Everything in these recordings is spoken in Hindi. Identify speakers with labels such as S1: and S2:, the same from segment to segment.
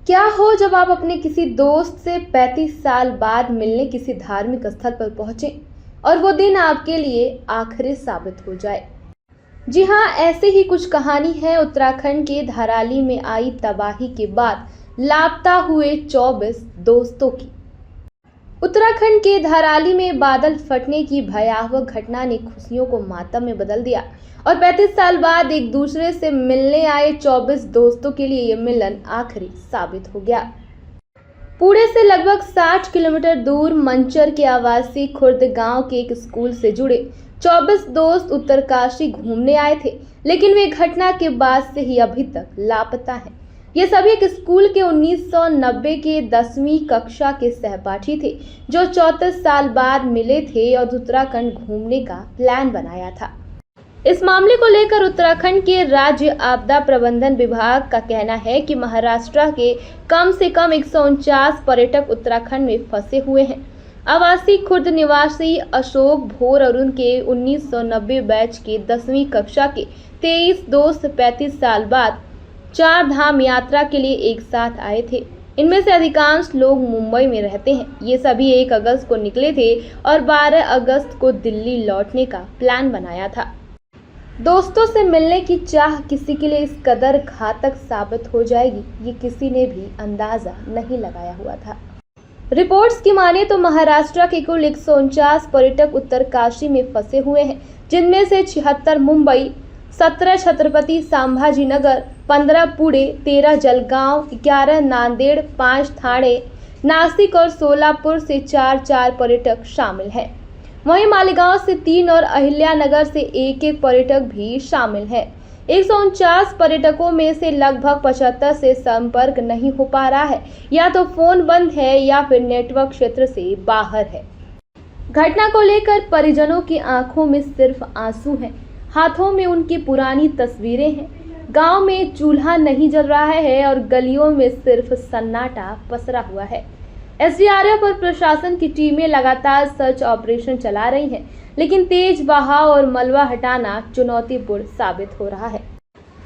S1: क्या हो जब आप अपने किसी दोस्त से 35 साल बाद मिलने किसी धार्मिक स्थल पर पहुंचे और वो दिन आपके लिए आखिरी साबित हो जाए। जी हाँ, ऐसे ही कुछ कहानी है उत्तराखंड के धराली में आई तबाही के बाद लापता हुए 24 दोस्तों की। उत्तराखंड के धराली में बादल फटने की भयावह घटना ने खुशियों को मातम में बदल दिया और 35 साल बाद एक दूसरे से मिलने आए 24 दोस्तों के लिए यह मिलन आखिरी साबित हो गया। पुणे से लगभग 60 किलोमीटर दूर मंचर के आवासीय खुर्द गांव के एक स्कूल से जुड़े 24 दोस्त उत्तरकाशी घूमने आए थे, लेकिन वे घटना के बाद से ही अभी तक लापता हैं। ये सभी एक स्कूल के 1990 के 10वीं कक्षा के सहपाठी थे जो 34 साल बाद मिले थे और उत्तराखंड घूमने का प्लान बनाया था। इस मामले को लेकर उत्तराखंड के राज्य आपदा प्रबंधन विभाग का कहना है कि महाराष्ट्र के कम से कम 149 पर्यटक उत्तराखंड में फंसे हुए हैं। आवासीय खुर्द निवासी अशोक भोर और उनके 1990 बैच के 10वीं कक्षा के 23 दोस्त 35 साल बाद 4 धाम यात्रा के लिए एक साथ आए थे। इनमें से अधिकांश लोग मुंबई में रहते हैं। ये सभी 1 अगस्त को निकले थे और 12 अगस्त को दिल्ली लौटने का प्लान बनाया था। दोस्तों से मिलने की चाह किसी के लिए इस कदर घातक साबित हो जाएगी, ये किसी ने भी अंदाजा नहीं लगाया हुआ था। रिपोर्ट्स की माने तो महाराष्ट्र के कुल 149 पर्यटक उत्तरकाशी में फंसे हुए हैं, जिनमें से 76 मुंबई, 17 छत्रपति संभाजी नगर, 15 पुणे, 13 जलगांव, 11 नांदेड़, 5 ठाणे, नासिक और सोलापुर से 4 पर्यटक शामिल हैं। वहीं मालेगांव से 3 और अहिल्यानगर से 1 पर्यटक भी शामिल है। 149 पर्यटकों में से लगभग 75 से संपर्क नहीं हो पा रहा है, या तो फोन बंद है या फिर नेटवर्क क्षेत्र से बाहर है। घटना को लेकर परिजनों की आंखों में सिर्फ आंसू हैं, हाथों में उनकी पुरानी तस्वीरें हैं। गांव में चूल्हा नहीं जल रहा है और गलियों में सिर्फ सन्नाटा पसरा हुआ है। एसडीआरएफ और प्रशासन की टीमें लगातार सर्च ऑपरेशन चला रही हैं, लेकिन तेज बहाव और मलबा हटाना चुनौतीपूर्ण साबित हो रहा है।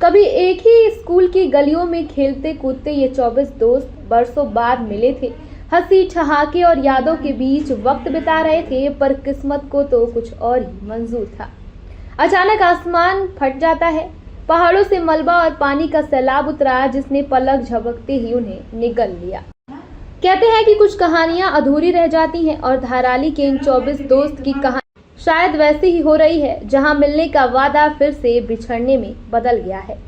S1: कभी एक ही स्कूल की गलियों में खेलते कूदते ये 24 दोस्त बरसों बाद मिले थे। हंसी ठहाके और यादों के बीच वक्त बिता रहे थे, पर किस्मत को तो कुछ और ही मंजूर था। अचानक आसमान फट जाता है, पहाड़ों से मलबा और पानी का सैलाब उतरा, जिसने पलक झपकते ही उन्हें निगल लिया। कहते हैं कि कुछ कहानियां अधूरी रह जाती हैं और धराली के इन 24 दोस्त की कहानी शायद वैसी ही हो रही है, जहां मिलने का वादा फिर से बिछड़ने में बदल गया है।